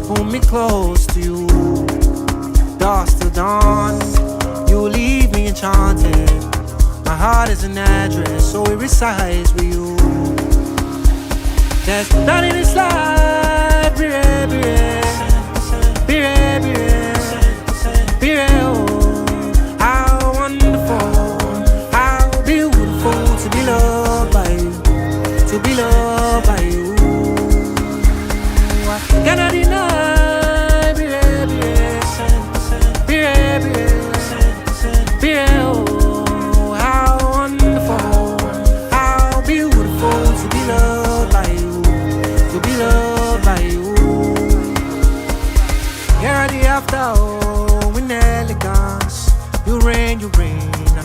pull me close to you. Dark till dawn, you leave me enchanted. My heart is an address, so it resides with you. There's nothing in this life,